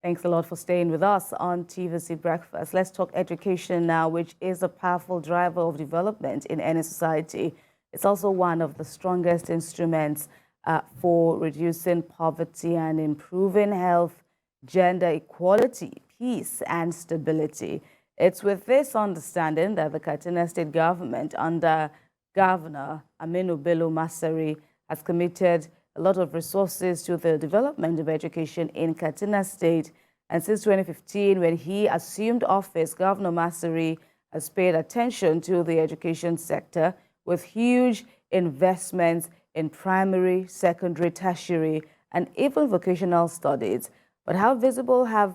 Thanks a lot for staying with us on TVC Breakfast. Let's talk education now, which is a powerful driver of development in any society. It's also one of the strongest instruments for reducing poverty and improving health, gender equality, peace, and stability. It's with this understanding that the Katsina state government, under Governor Aminu Bello Masari, has committed a lot of resources to the development of education in Katsina State. And since 2015, when he assumed office, Governor Masari has paid attention to the education sector with huge investments in primary, secondary, tertiary, and even vocational studies. But how visible have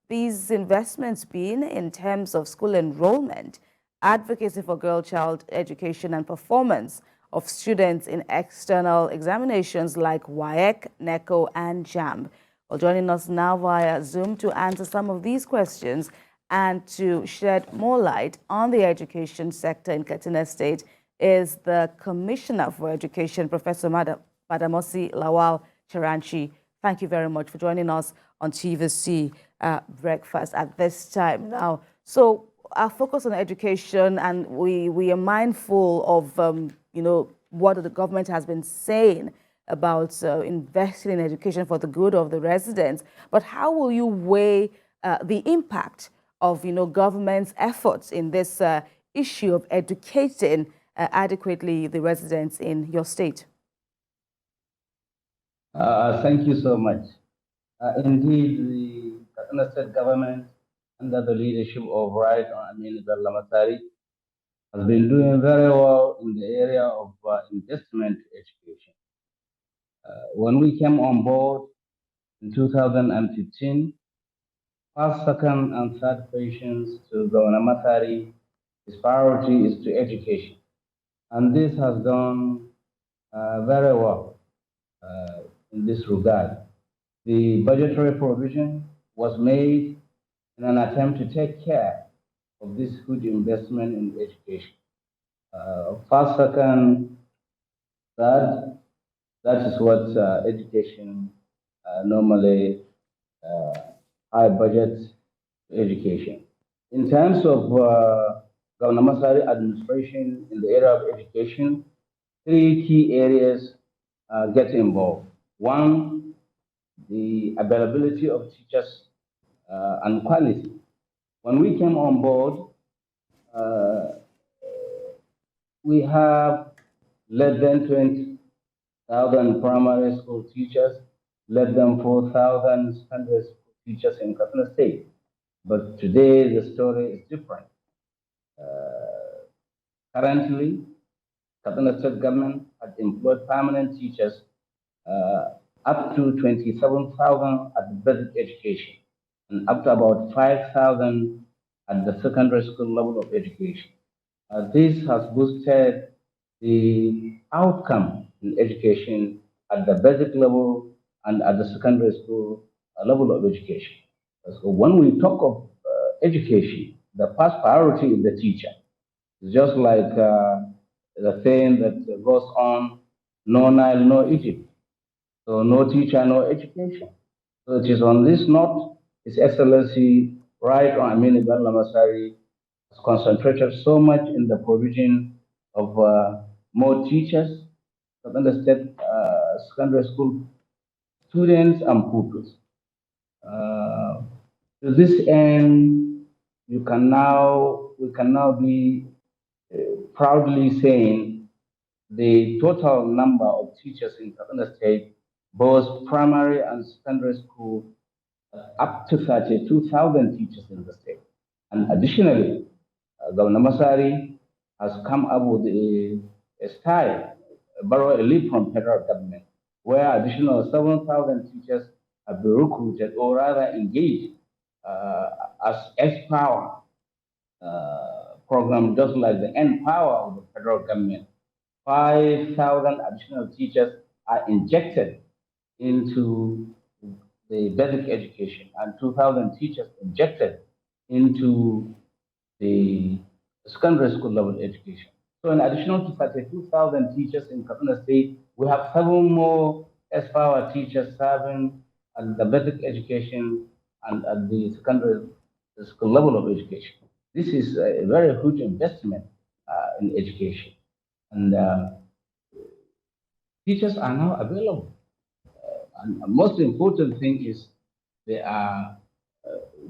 these investments been in terms of school enrollment, advocacy for girl-child education, and performance of students in external examinations like WAEC, NECO, and JAMB? Well, joining us now via Zoom to answer some of these questions and to shed more light on the education sector in Katsina State is the Commissioner for Education, Professor Badamasi Lawal Charanchi. Thank you very much for joining us on TVC Breakfast at this time now. So our focus on education, and we are mindful of what the government has been saying about investing in education for the good of the residents. But how will you weigh the impact of government's efforts in this issue of educating adequately the residents in your state? Thank you so much. Indeed, the Katsina State government, under the leadership of Right Honorable Masari, has been doing very well in the area of investment education. When we came on board in 2015, first, second, and third questions to Governor Masari, his priority is to education. And this has done very well in this regard. The budgetary provision was made in an attempt to take care of this good investment in education. First, second, third, that is what education normally high budget education. In terms of Governor Masari administration in the area of education, three key areas get involved. One, the availability of teachers and quality. When we came on board, we have less than 20,000 primary school teachers, less than 4,000 secondary school teachers in Katsina State. But today the story is different. Currently, Katsina State government has employed permanent teachers up to 27,000 at the basic education and up to about 5,000 at the secondary school level of education. This has boosted the outcome in education at the basic level and at the secondary school level of education. So when we talk of education, the first priority is the teacher. It's just like the saying that goes on, no Nile, no Egypt. So no teacher, no education. So it is on this note, His Excellency Right on Aminu Bello Masari has concentrated so much in the provision of more teachers, the state secondary school students and pupils. To this end, we can now be proudly saying the total number of teachers in Katsina State, both primary and secondary school, up to 32,000 teachers in the state. And additionally, Governor Masari has come up with a style, borrow a lead from federal government, where additional 7,000 teachers have been recruited or rather engaged as S-Power program, just like the N-Power of the federal government. 5,000 additional teachers are injected into the basic education and 2,000 teachers injected into the secondary school level education. So in addition to 32,000 teachers in Katsina State, we have 7 more S-Power teachers serving at the basic education and at the secondary school level of education. This is a very huge investment in education. And teachers are now available. And the most important thing is they are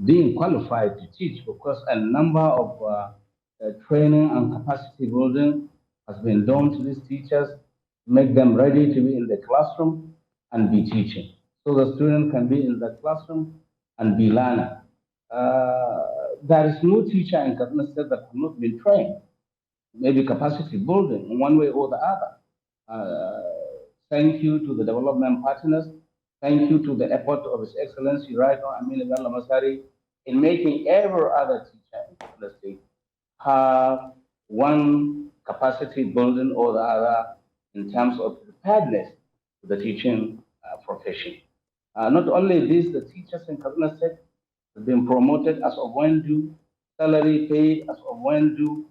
being qualified to teach because a number of training and capacity building has been done to these teachers to make them ready to be in the classroom and be teaching. So the student can be in the classroom and be learning. There is no teacher in Katsina State that has not been trained, maybe capacity building in one way or the other. Thank you to the development partners. Thank you to the effort of His Excellency Right Honorable Amin Masari in making every other teacher in the state have one capacity building or the other in terms of preparedness to the teaching profession. Not only this, the teachers in Katsina State have been promoted as of when due, salary paid as of when due,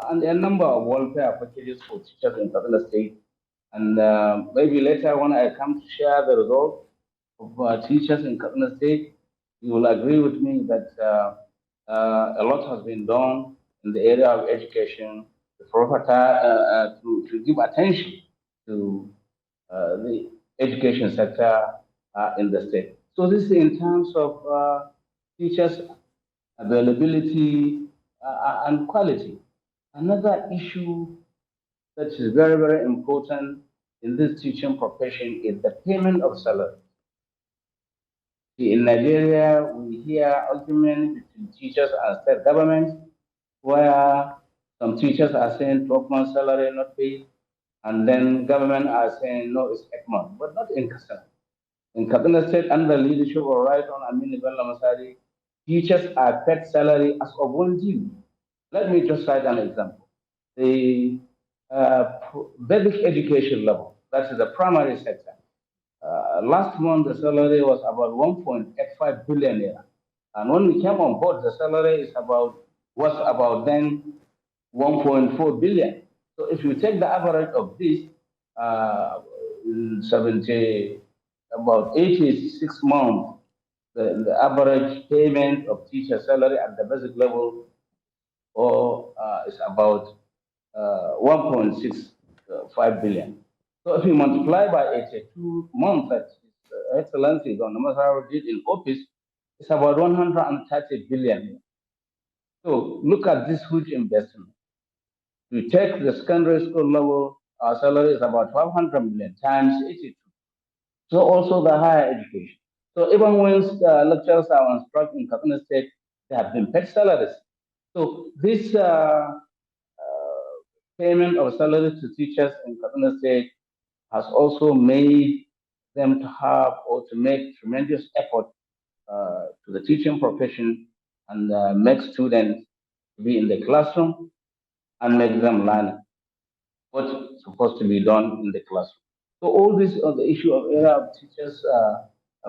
and a number of welfare packages for teachers in Katsina State. And maybe later when I come to share the result of teachers in Katsina State, you will agree with me that a lot has been done in the area of education to give attention to the education sector in the state. So this is in terms of teachers availability and quality. Another issue that is very, very important in this teaching profession is the payment of salary. In Nigeria, we hear arguments between teachers and state governments where some teachers are saying 12 months salary not paid, and then government are saying no, it's 8 months, but not in Katsina. In Katsina State, under the leadership of Right on Amin Masari, teachers are paid salary as of one due. Let me just cite an example. The basic education level, that is the primary sector. Last month, the salary was about 1.85 billion naira. And when we came on board, the salary was about then 1.4 billion. So if you take the average of this, 70, about 86 months, the average payment of teacher salary at the basic level is about 1.65 billion. So if you multiply by 82 months that His Excellency Govt Masari did in office, it's about 130 billion. So look at this huge investment. We take the secondary school level, our salary is about 500 million times 82. So also the higher education. So even when lecturers are on strike in Katsina State, they have been paid salaries. So this payment of salary to teachers in Katsina State has also made them to have or to make tremendous effort to the teaching profession and make students be in the classroom and make them learn what's supposed to be done in the classroom. So all this on the issue of area of teachers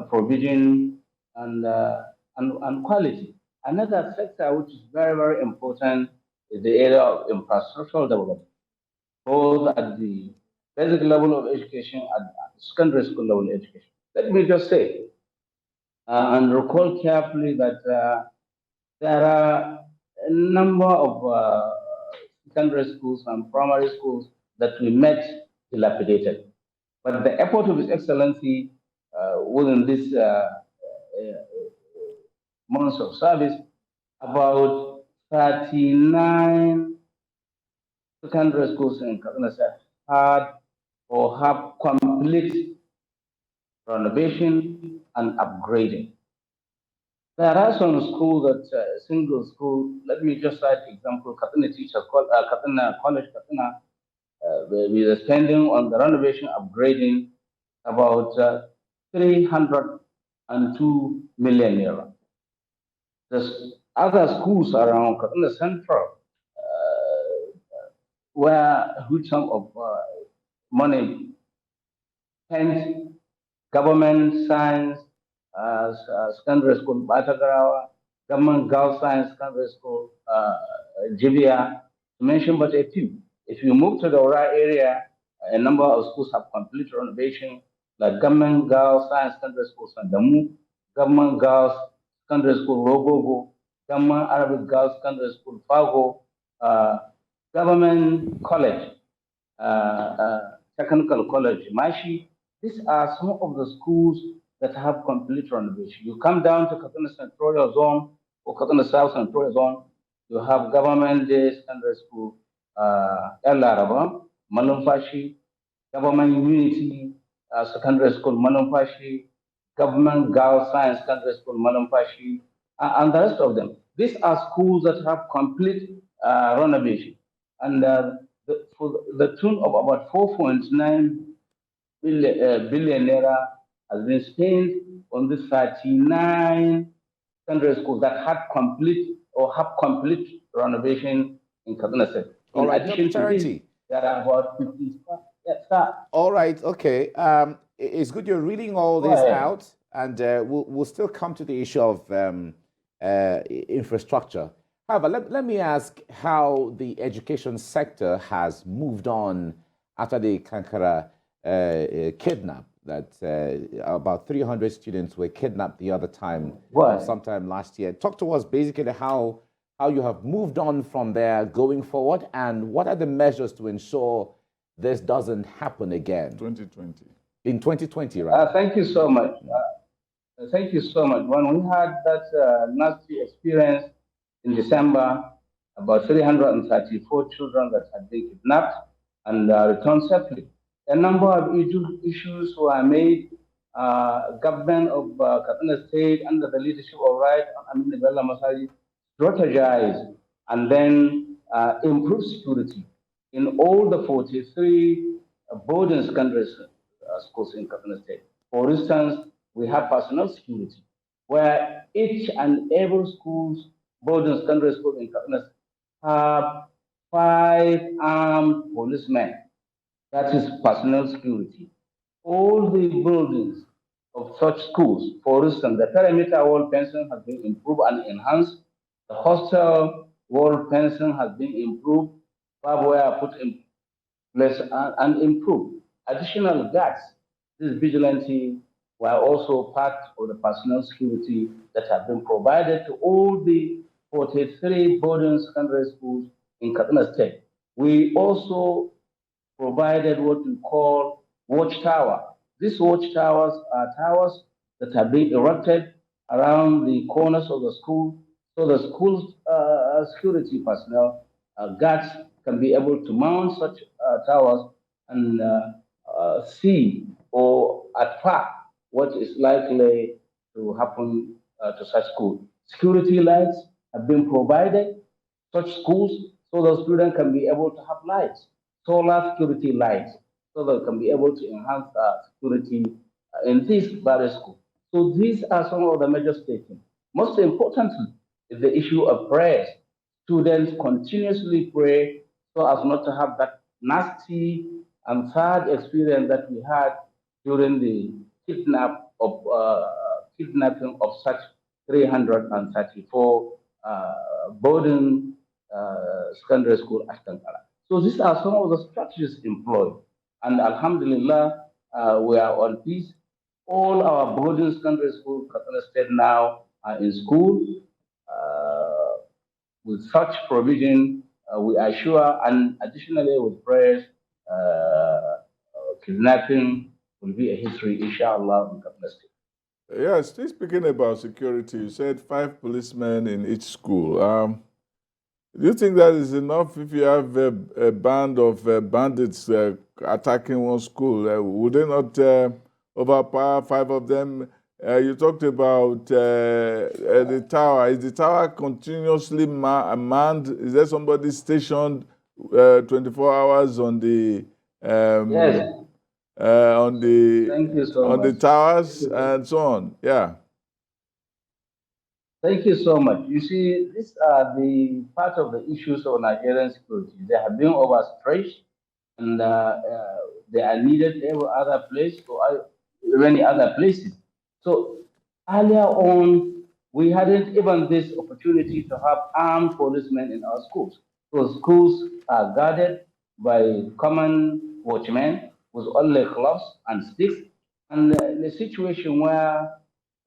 provision and quality. Another sector which is very, very important is the area of infrastructural development, both at the basic level of education and at the secondary school level of education. Let me just say and recall carefully that there are a number of secondary schools and primary schools that we met dilapidated. But the effort of His Excellency within this months of service, about 39 secondary schools in Katsina had or have complete renovation and upgrading. There are some schools that single school. Let me just cite example: Katsina Teacher Katsina College Katsina. We are spending on the renovation upgrading about 302 million euro. There's other schools around Katsina Central where a huge sum of money spent government science secondary school Batagarawa, government girls science secondary school Jivia, to mention but a few. If you move to the Ora area, a number of schools have complete renovation, like government girls science secondary school Sandamu, Government Girls Secondary School, Rogogo, Government Arabic Girls Secondary School, Fago, Government College, Technical College, Mashi. These are some of the schools that have complete renovation. You come down to Katsina Senatorial Zone or Katsina South Senatorial Zone, you have Government Day Secondary School, El Araba, Malumfashi, Government Unity Secondary School, Malumfashi, Government Girls Science Secondary School, Malumfashi, and the rest of them. These are schools that have complete renovation. And for the tune of about 4.9 billion naira has been spent on the 39 secondary schools that had complete or have complete renovation in Katsina State. All right, addition Dr. to this, Charanchi. there are about 50. Yes, sir. All right, okay. It's good you're reading all this out, and we'll still come to the issue of infrastructure. However, let me ask how the education sector has moved on after the Kankara kidnap. That about 300 students were kidnapped the other time, sometime last year. Talk to us basically how you have moved on from there going forward, and what are the measures to ensure this doesn't happen again? 2020. In 2020, right? Thank you so much. Thank you so much. When we had that nasty experience in December, about 334 children that had been kidnapped and returned safely. A number of issues were made. Government of Katsina State, under the leadership of Right Amin Bella Masari, strategized and then improve security in all the 43 boarding secondary schools in Katsina State. For instance, we have personal security, where each and every school's boarding secondary school in Katsina have 5 armed policemen. That is personal security. All the buildings of such schools, for instance, the perimeter wall fencing has been improved and enhanced. The hostel wall fencing has been improved, barbed wire put in place and improved. Additional guards, this vigilante, were also part of the personal security that have been provided to all the 43 boarding secondary schools in Katsina State. We also provided what we call watchtower. These watchtowers are towers that have been erected around the corners of the school, so the school's security personnel, guards, can be able to mount such towers and see or attract what is likely to happen to such school. Security lights have been provided such schools so the students can be able to have lights, solar security lights, so they can be able to enhance security in this various schools. So these are some of the measures taken. Most importantly is the issue of prayers. Students continuously pray so as not to have that nasty and sad experience that we had during the kidnapping of such 334 boarding secondary school at Kankara. So these are some of the strategies employed. And Alhamdulillah, we are on peace. All our boarding secondary schools, Katsina State now are in school. With such provision, we are sure, and additionally with prayers, kidnapping will be a history, inshallah, in Katsina State. Yeah, still speaking about security, you said 5 policemen in each school. Do you think that is enough if you have a band of bandits attacking one school? Would they not overpower 5 of them? You talked about the tower. Is the tower continuously manned? Is there somebody stationed 24 hours on the Yes. on the Thank you so on the much. towers and so on? Yeah. Thank you so much. You see, these are the part of the issues of Nigerian security. They have been overstretched, and they are needed every other place or many other places. So earlier on, we hadn't even this opportunity to have armed policemen in our schools. So schools are guarded by common watchmen with only clubs and sticks, and the situation where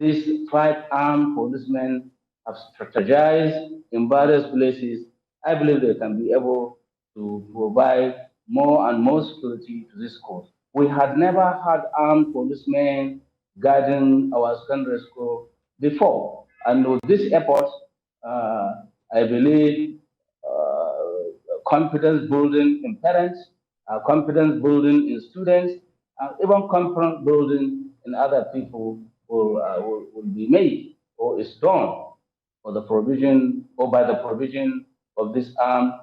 these 5 armed policemen have strategized in various places, I believe they can be able to provide more and more security to this schools. We had never had armed policemen guarding our secondary school before. And with this effort, I believe confidence building in parents, confidence building in students, and even confidence building in other people will be made or is done for the provision or by the provision of this armed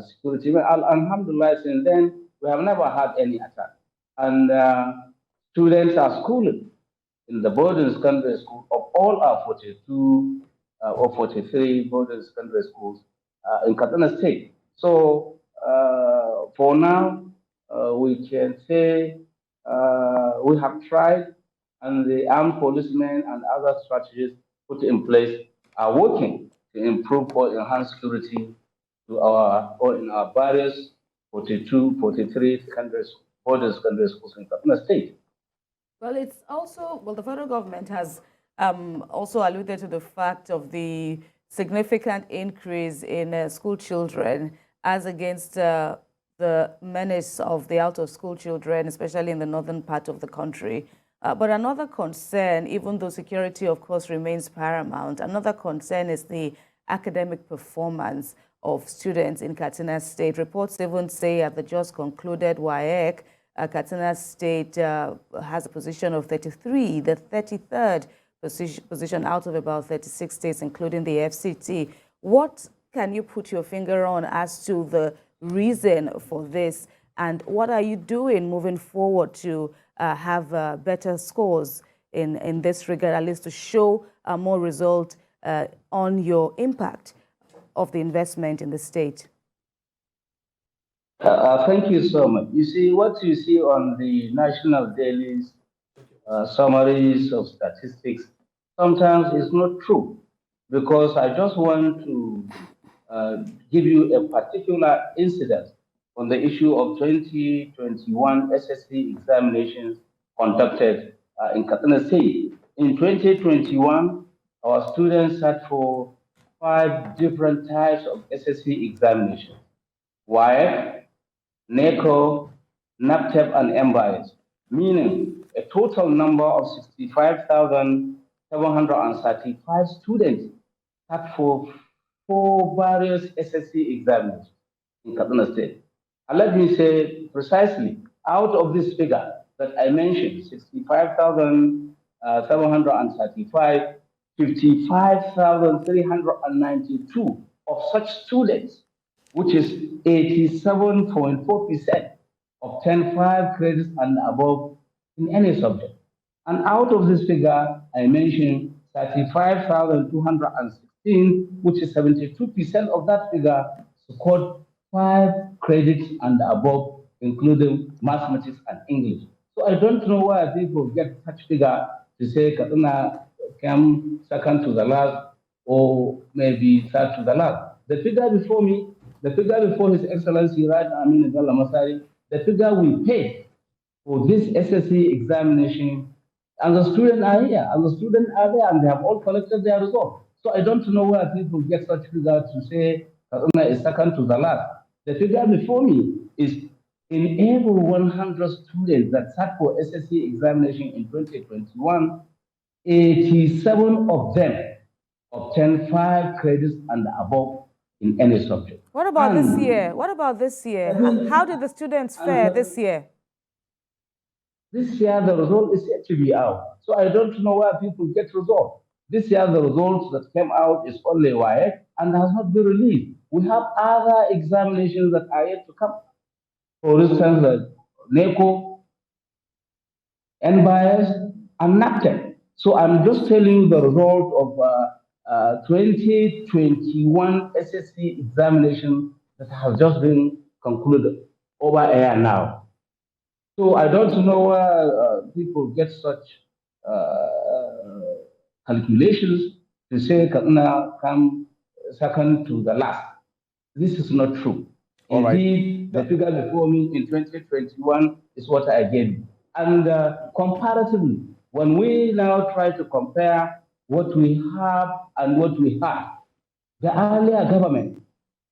security. Alhamdulillah, since then, we have never had any attack. And students are schooled in the boarding secondary school of all our 42 or 43 boarding secondary schools in Katsina State. So for now, we can say we have tried, and the armed policemen and other strategies put in place are working to improve or enhance security to our or in our various 42, 43 boarding secondary schools in Katsina State. Well, it's also, well, the federal government has also alluded to the fact of the significant increase in school children as against the menace of the out-of-school children, especially in the northern part of the country. But another concern, even though security, of course, remains paramount, another concern is the academic performance of students in Katsina State. Reports even say at the just concluded WAEC, Katsina State has a position of 33, the 33rd position out of about 36 states, including the FCT. What can you put your finger on as to the reason for this, and what are you doing moving forward to have better scores in this regard, at least to show more result on your impact of the investment in the state? Thank you so much. You see, what you see on the national dailies, summaries of statistics, sometimes it's not true, because I just want to give you a particular incident on the issue of 2021 SSC examinations conducted in Katsina State. In 2021, our students sat for 5 different types of SSC examinations: WAEC, NECO, NAPTEP, and MBIS, meaning a total number of 65,735 students sat for 4 various SSC examinations in Katsina State. And let me say precisely, out of this figure that I mentioned, 65,735, 55,392 of such students, which is 87.4% of 10.5 credits and above in any subject. And out of this figure, I mentioned 35,216, which is 72% of that figure, scored 5 credits and above, including mathematics and English. So I don't know why people get such figure to say Katsina came second to the last, or maybe third to the last. The figure before me, the figure before His Excellency, right, Masari, the figure we paid for this SSC examination, and the students are here, and the students are there, and they have all collected their results. So I don't know where people get such figure to say Katsina is second to the last. The figure before me is in every 100 students that sat for SSC examination in 2021, 87 of them obtained 5 credits and above in any subject. What about this year? What about this year? How did the students fare this year? This year, the result is yet to be out. So I don't know where people get results. This year, the results that came out is only WAEC and has not been released. We have other examinations that are yet to come. For instance, the NECO, NBIS, and NAPTEP. So I'm just telling you the result of 2021 SSC examination that has just been concluded over air now. So I don't know where people get such calculations to say Katsina come second to the last. This is not true. All Indeed, the figure before me in 2021 is what I gave you. And comparatively, when we now try to compare what we have and what we had, the earlier government,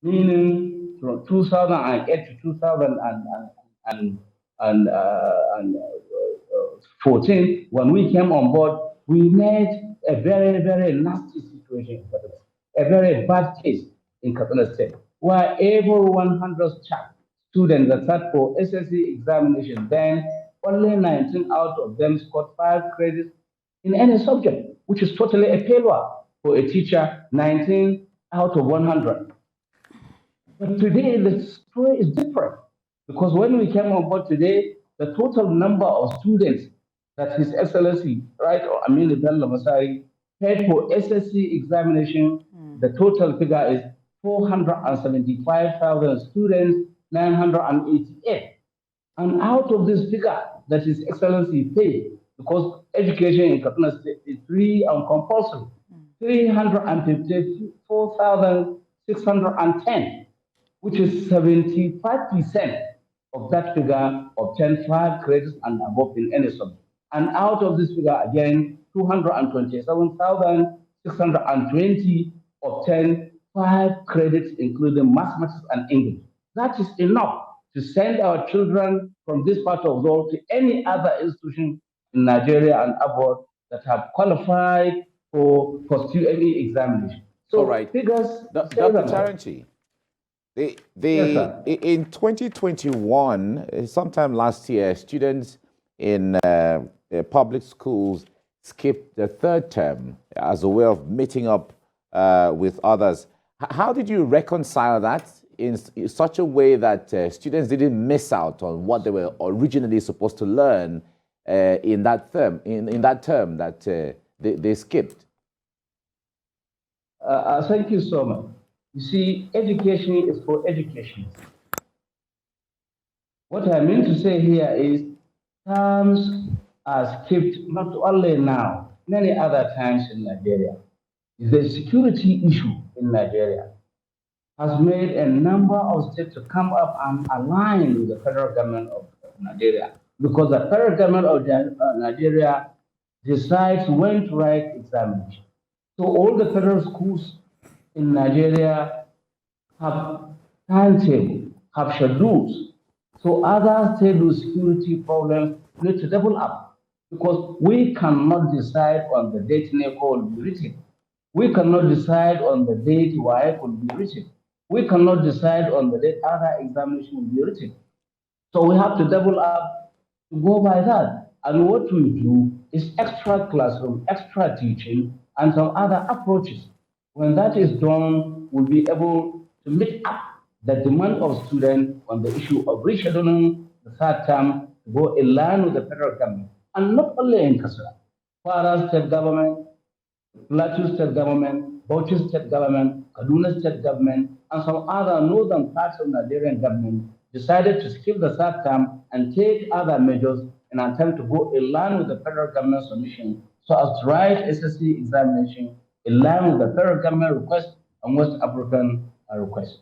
meaning from 2008 to 2014, when we came on board, we made a very, very nasty situation, a very bad case in Katsina State, where every 100 students that sat for SSC examination, then only 19 out of them scored 5 credits in any subject, which is totally a failure for a teacher, 19 out of 100. But today, the story is different because when we came on board today, the total number of students that His Excellency, right, or Amin Masari, paid for SSC examination, the total figure is 475,000 students, 988. And out of this figure that His Excellency paid, because education in Katsina State is free and compulsory, 354,610, which is 75% of that figure obtained 5 credits and above in any subject. And out of this figure, again, 227,620 obtained 5 credits, including mathematics and English. That is enough to send our children from this part of the world to any other institution in Nigeria and abroad that have qualified for post-UME examination. So, all right, figures. Dr. Charanchi, Yes, in 2021, sometime last year, students in public schools skipped the 3rd term as a way of meeting up with others. How did you reconcile that in such a way that students didn't miss out on what they were originally supposed to learn in that term, in that term that they skipped? Thank you so much. You see, education is for education. What I mean to say here is terms are skipped not only now, many other times in Nigeria. The security issue in Nigeria has made a number of states to come up and align with the federal government of Nigeria, because the federal government of Nigeria decides when to write examination. So all the federal schools in Nigeria have timetable, have schedules. So other state with security problems need to double up, because we cannot decide on the date NECO will be written. We cannot decide on the date WAEC will be written. We cannot decide on the date other examination will be written. So we have to double up to go by that. And what we do is extra classroom, extra teaching, and some other approaches. When that is done, we'll be able to meet up the demand of students on the issue of rescheduling the 3rd term to go in line with the federal government. And not only in Katsina, Kwara state government, Plateau state government, Bauchi state government, Kaduna state government, and some other northern parts of Nigerian government decided to skip the 3rd term and take other measures in an attempt to go in line with the federal government submission, so as to write SSC examination in line with the federal government request and West African request.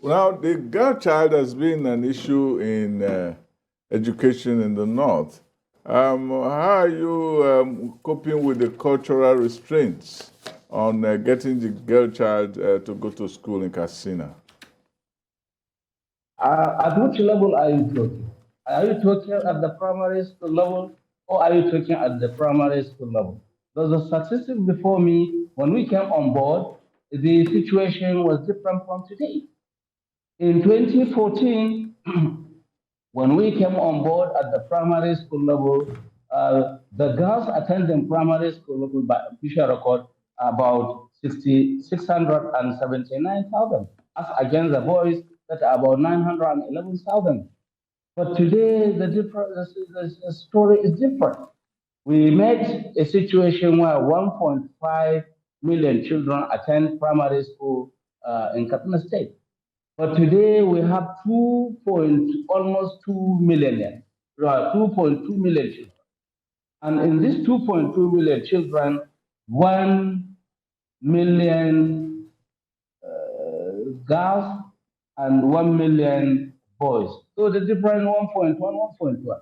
Now, the girl child has been an issue in education in the North. How are you coping with the cultural restraints on getting the girl child to go to school in Katsina? At which level are you talking? Are you talking at the primary school level, or are you talking at the primary school level? There's a statistic before me. When we came on board, the situation was different from today. In 2014, when we came on board at the primary school level, the girls attending primary school level by official record about 679,000, as against the boys that are about 911,000. But today, the story is different. We met a situation where 1.5 million children attend primary school in Katsina State. But today we have almost 2 million, 2.2 million children. And in these 2.2 million children, 1 million girls and 1 million boys. So the difference 1.1, 1.1.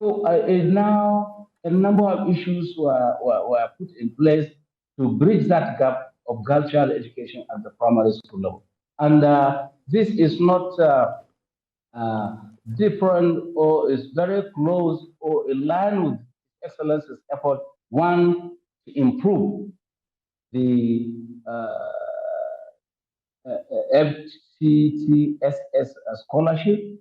So now a number of issues were put in place to bridge that gap of girl child education at the primary school level. And this is not different or is very close or in line with Excellence's effort, one, to improve the FCTSS scholarship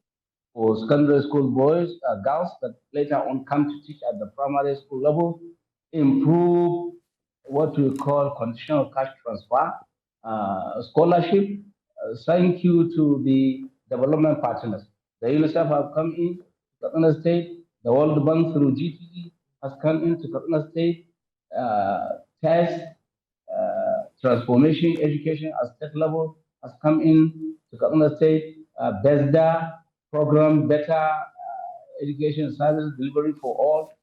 for secondary school boys, girls that later on come to teach at the primary school level, improve what we call conditional cash transfer scholarship. Thank you to the development partners. The UNICEF have come in to Katsina State. The World Bank through GTE has come into Katsina State. TEST, transformation education at state level has come in to Katsina State. BESDA program, better education service delivery for all,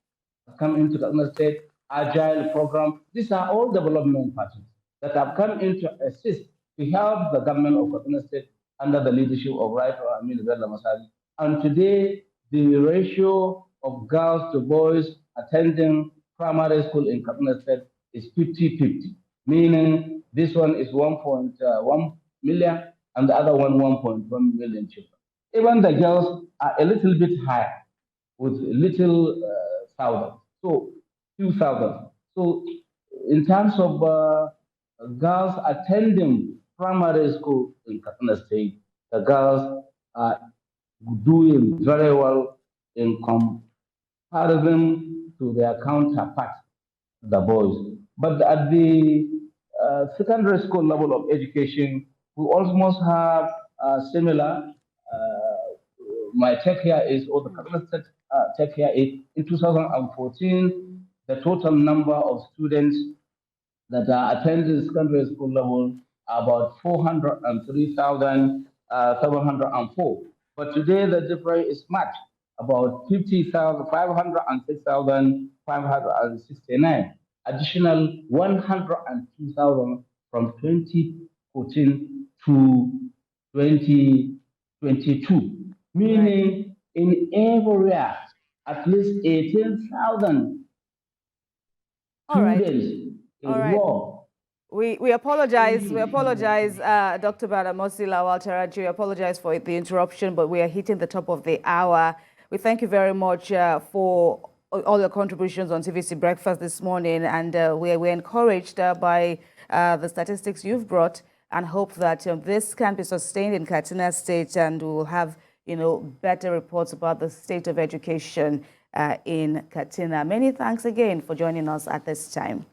has come into Katsina State. Agile program. These are all development partners that have come in to assist to help the government of Katsina State under the leadership of Right Honorable Masari. And today, the ratio of girls to boys attending primary school in Katsina State is 50-50, meaning this one is 1.1 million and the other one 1.1 million children. Even the girls are a little bit higher with little thousand, so few thousand. So in terms of girls attending primary school in Katsina State, the girls are doing very well in comparison to their counterparts, the boys. But at the secondary school level of education, we almost have similar. My take here is, or the Katsina State take here is, in 2014, the total number of students that are attending secondary school level are about 403,704. But today the difference is much, about 50,506,569. Additional 102,000 from 2014 to 2022. Meaning in every year, at least 18,000 students enrolled. We apologize. We apologize, Dr. Badamasi Lawal Charanchi. We apologize for the interruption, but we are hitting the top of the hour. We thank you very much for all your contributions on TVC Breakfast this morning, and we're encouraged by the statistics you've brought, and hope that this can be sustained in Katsina State, and we will have better reports about the state of education in Katsina. Many thanks again for joining us at this time.